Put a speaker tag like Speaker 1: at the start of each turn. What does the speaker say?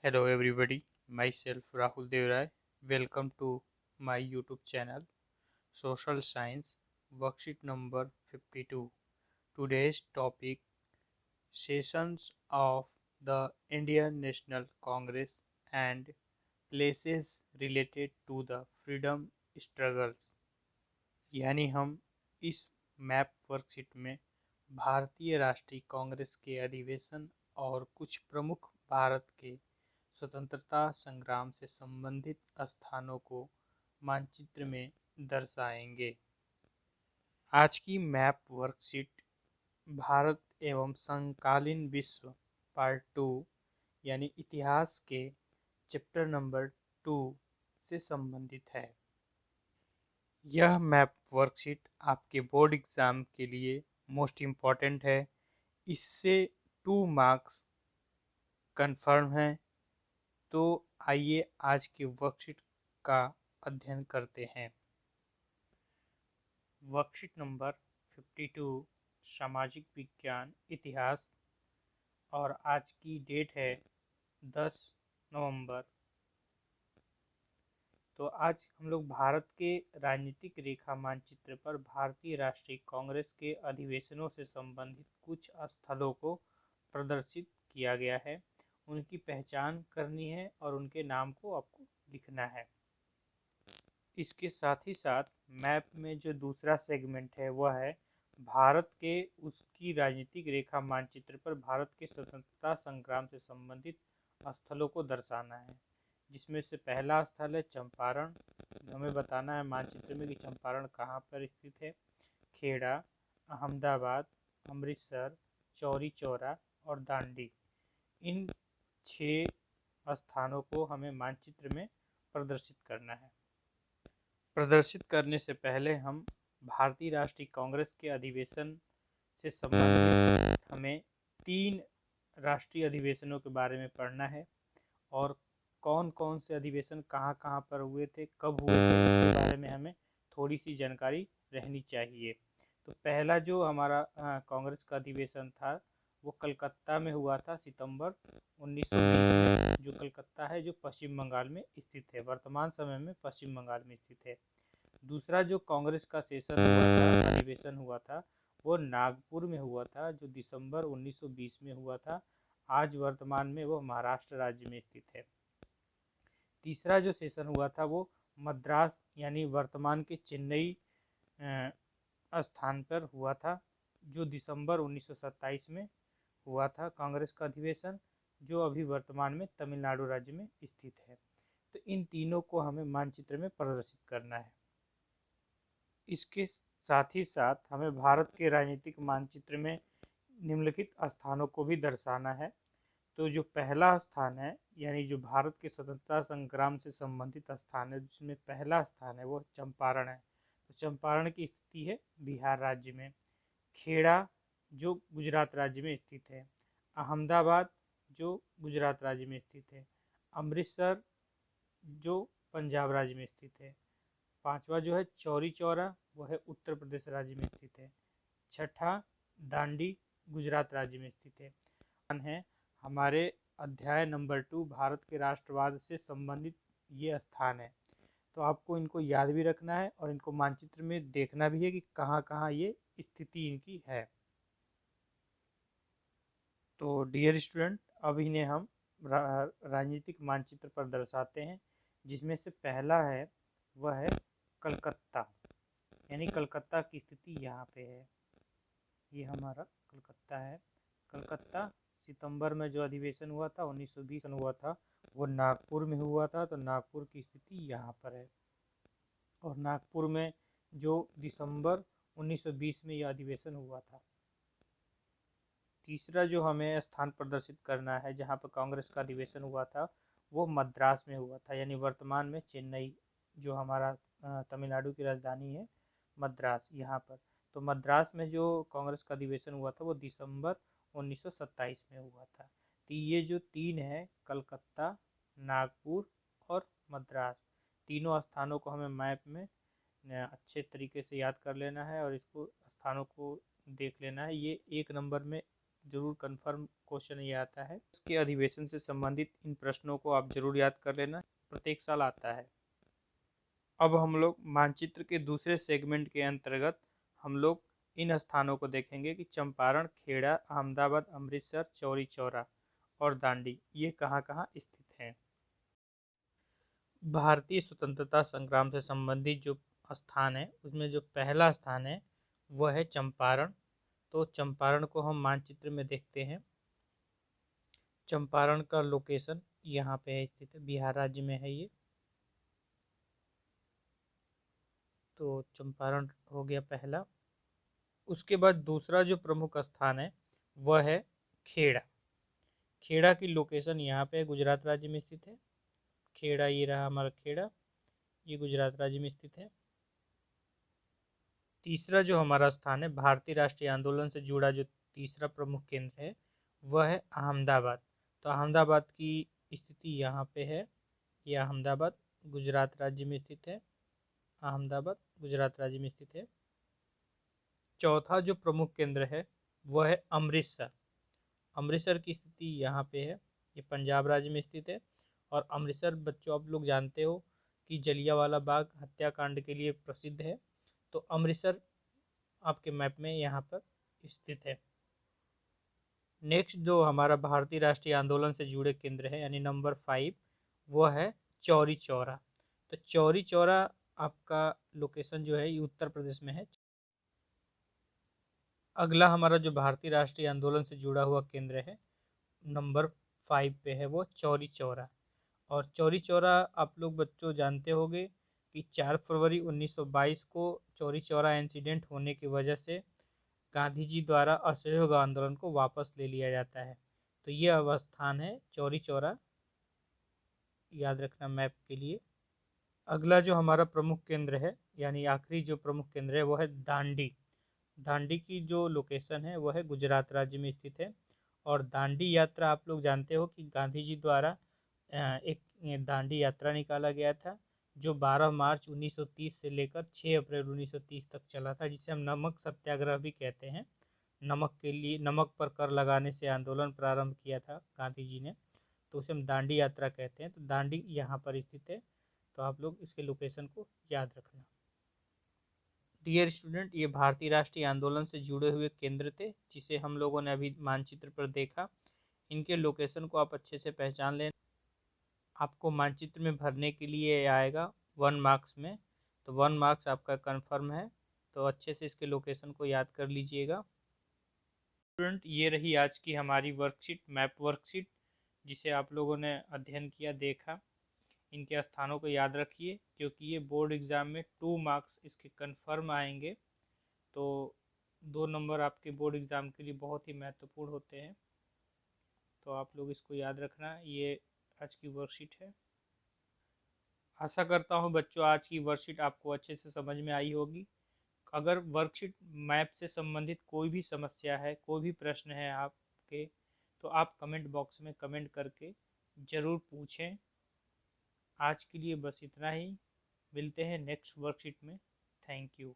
Speaker 1: Hello everybody, myself Rahul Devray. Welcome to my YouTube channel Social Science worksheet number 52. Today's topic Sessions of the Indian National Congress and places related to the freedom struggles। यानी हम इस map worksheet में भारतीय राष्ट्रीय कांग्रेस के अधिवेशन और कुछ प्रमुख भारत के स्वतंत्रता संग्राम से संबंधित स्थानों को मानचित्र में दर्शाएंगे। आज की मैप वर्कशीट भारत एवं समकालीन विश्व पार्ट 2 यानी इतिहास के चैप्टर नंबर 2 से संबंधित है। यह मैप वर्कशीट आपके बोर्ड एग्ज़ाम के लिए मोस्ट इम्पॉर्टेंट है। इससे 2 मार्क्स कन्फर्म हैं। तो आइए आज के वर्कशीट का अध्ययन करते हैं। वर्कशीट नंबर 52 सामाजिक विज्ञान इतिहास और आज की डेट है 10 नवंबर। तो आज हम लोग भारत के राजनीतिक रेखा मानचित्र पर भारतीय राष्ट्रीय कांग्रेस के अधिवेशनों से संबंधित कुछ स्थलों को प्रदर्शित किया गया है, उनकी पहचान करनी है और उनके नाम को आपको लिखना है। इसके साथ ही साथ मैप में जो दूसरा सेगमेंट है वह है भारत के उसकी राजनीतिक रेखा मानचित्र पर भारत के स्वतंत्रता संग्राम से संबंधित स्थलों को दर्शाना है, जिसमें से पहला स्थल है चंपारण। हमें बताना है मानचित्र में कि चंपारण कहाँ पर स्थित है। खेड़ा, अहमदाबाद, अमृतसर, चौरी चौरा और दांडी, इन 6 स्थानों को हमें मानचित्र में प्रदर्शित करना है। प्रदर्शित करने से पहले हम भारतीय राष्ट्रीय कांग्रेस के अधिवेशन से संबंधित हमें 3 राष्ट्रीय अधिवेशनों के बारे में पढ़ना है और कौन कौन से अधिवेशन कहाँ कहाँ पर हुए थे, कब हुए थे, इसके बारे में हमें थोड़ी सी जानकारी रहनी चाहिए। तो पहला जो हमारा कांग्रेस का अधिवेशन था वो कलकत्ता में हुआ था सितंबर 1920 में, जो कलकत्ता है जो पश्चिम बंगाल में स्थित है, वर्तमान समय में पश्चिम बंगाल में स्थित है। दूसरा जो कांग्रेस का सेशन हुआ था, अधिवेशन हुआ था, वो नागपुर में हुआ था, जो दिसंबर 1920 में हुआ था। आज वर्तमान में वो महाराष्ट्र राज्य में स्थित है। तीसरा जो सेशन हुआ था वो मद्रास यानी वर्तमान के चेन्नई स्थान पर हुआ था, जो दिसंबर 1927 में हुआ था कांग्रेस का अधिवेशन, जो अभी वर्तमान में तमिलनाडु राज्य में स्थित है। तो इन तीनों को हमें मानचित्र में प्रदर्शित करना है। इसके साथ ही साथ हमें भारत के राजनीतिक मानचित्र में निम्नलिखित स्थानों को भी दर्शाना है। तो जो पहला स्थान है यानी जो भारत के स्वतंत्रता संग्राम से संबंधित स्थान है, जिसमें पहला स्थान है वो चंपारण है। तो चंपारण की स्थिति है बिहार राज्य में। खेड़ा जो गुजरात राज्य में स्थित है। अहमदाबाद जो गुजरात राज्य में स्थित है। अमृतसर जो पंजाब राज्य में स्थित है। पांचवा जो है चौरी चौरा, वो है उत्तर प्रदेश राज्य में स्थित है। छठा दांडी गुजरात राज्य में स्थित है। हमारे अध्याय नंबर 2 भारत के राष्ट्रवाद से संबंधित ये स्थान है। तो आपको इनको याद भी रखना है और इनको मानचित्र में देखना भी है कि कहाँ कहाँ ये स्थिति इनकी है। तो डियर स्टूडेंट, अब इन्हें हम राजनीतिक मानचित्र पर दर्शाते हैं, जिसमें से पहला है वह है कलकत्ता, यानी कलकत्ता की स्थिति यहाँ पे है। ये हमारा कलकत्ता है। कलकत्ता सितंबर में जो अधिवेशन हुआ था 1920 में हुआ था, वो नागपुर में हुआ था। तो नागपुर की स्थिति यहाँ पर है और नागपुर में जो दिसंबर 1920 में यह अधिवेशन हुआ था। तीसरा जो हमें स्थान प्रदर्शित करना है जहाँ पर कांग्रेस का अधिवेशन हुआ था वो मद्रास में हुआ था, यानी वर्तमान में चेन्नई जो हमारा तमिलनाडु की राजधानी है मद्रास, यहाँ पर। तो मद्रास में जो कांग्रेस का अधिवेशन हुआ था वो दिसंबर 1927 में हुआ था। तो ये जो 3 है कलकत्ता, नागपुर और मद्रास, तीनों स्थानों को हमें मैप में अच्छे तरीके से याद कर लेना है और इसको स्थानों को देख लेना है। ये 1 नंबर में जरूर कंफर्म क्वेश्चन ये आता है। इसके अधिवेशन से संबंधित इन प्रश्नों को आप जरूर याद कर लेना, प्रत्येक साल आता है। अब हम लोग मानचित्र के दूसरे सेगमेंट के अंतर्गत हम लोग इन स्थानों को देखेंगे कि चंपारण, खेड़ा, अहमदाबाद, अमृतसर, चौरी चौरा और दांडी ये कहाँ कहाँ स्थित हैं। भारतीय स्वतंत्रता संग्राम से संबंधित जो स्थान है उसमें जो पहला स्थान है वह है चंपारण। तो चंपारण को हम मानचित्र में देखते हैं। चंपारण का लोकेशन यहाँ पे है, स्थित है, बिहार राज्य में है ये। तो चंपारण हो गया पहला। उसके बाद दूसरा जो प्रमुख स्थान है वह है खेड़ा। खेड़ा की लोकेशन यहाँ पे गुजरात राज्य में स्थित है। खेड़ा ये रहा हमारा खेड़ा, ये गुजरात राज्य में स्थित है। तीसरा जो हमारा स्थान है भारतीय राष्ट्रीय आंदोलन से जुड़ा जो तीसरा प्रमुख केंद्र है वह है अहमदाबाद। तो अहमदाबाद की स्थिति यहाँ पे है, ये अहमदाबाद गुजरात राज्य में स्थित है। अहमदाबाद गुजरात राज्य में स्थित है। चौथा जो प्रमुख केंद्र है वह है अमृतसर। अमृतसर की स्थिति यहाँ पे है, ये पंजाब राज्य में स्थित है। और अमृतसर बच्चों आप लोग जानते हो कि जलियांवाला बाग हत्याकांड के लिए प्रसिद्ध है। तो अमृतसर आपके मैप में यहाँ पर स्थित है। नेक्स्ट जो हमारा भारतीय राष्ट्रीय आंदोलन से जुड़े केंद्र है यानी नंबर 5 वह है चौरी चौरा। तो चौरी चौरा आपका लोकेशन जो है ये उत्तर प्रदेश में है। अगला हमारा जो भारतीय राष्ट्रीय आंदोलन से जुड़ा हुआ केंद्र है नंबर 5 पे है वो चौरी चौरा। और चौरी चौरा आप लोग बच्चों जानते होंगे कि 4 फरवरी 1922 को चौरी चौरा इंसिडेंट होने की वजह से गांधी जी द्वारा असहयोग आंदोलन को वापस ले लिया जाता है। तो ये अवस्थान है चौरी चौरा, याद रखना मैप के लिए। अगला जो हमारा प्रमुख केंद्र है यानी आखिरी जो प्रमुख केंद्र है वो है दांडी। दांडी की जो लोकेशन है वह है गुजरात राज्य में स्थित है। और दांडी यात्रा आप लोग जानते हो कि गांधी जी द्वारा एक दांडी यात्रा निकाला गया था जो 12 मार्च 1930 से लेकर 6 अप्रैल 1930 तक चला था, जिसे हम नमक सत्याग्रह भी कहते हैं। नमक के लिए, नमक पर कर लगाने से आंदोलन प्रारंभ किया था गांधी जी ने, तो उसे हम दांडी यात्रा कहते हैं। तो दांडी यहाँ पर स्थित है, तो आप लोग इसके लोकेशन को याद रखना। डियर स्टूडेंट, ये भारतीय राष्ट्रीय आंदोलन से जुड़े हुए केंद्र थे जिसे हम लोगों ने अभी मानचित्र पर देखा। इनके लोकेशन को आप अच्छे से पहचान लें। आपको मानचित्र में भरने के लिए आएगा 1 मार्क्स में, तो 1 मार्क्स आपका कंफर्म है। तो अच्छे से इसके लोकेशन को याद कर लीजिएगा। स्टूडेंट, ये रही आज की हमारी वर्कशीट, मैप वर्कशीट, जिसे आप लोगों ने अध्ययन किया, देखा। इनके स्थानों को याद रखिए क्योंकि ये बोर्ड एग्ज़ाम में 2 मार्क्स इसके कंफर्म आएंगे। तो 2 नंबर आपके बोर्ड एग्ज़ाम के लिए बहुत ही महत्वपूर्ण होते हैं, तो आप लोग इसको याद रखना। ये आज की वर्कशीट है। आशा करता हूँ बच्चों आज की वर्कशीट आपको अच्छे से समझ में आई होगी। अगर वर्कशीट मैप से संबंधित कोई भी समस्या है, कोई भी प्रश्न है आपके, तो आप कमेंट बॉक्स में कमेंट करके ज़रूर पूछें। आज के लिए बस इतना ही, मिलते हैं नेक्स्ट वर्कशीट में। Thank you.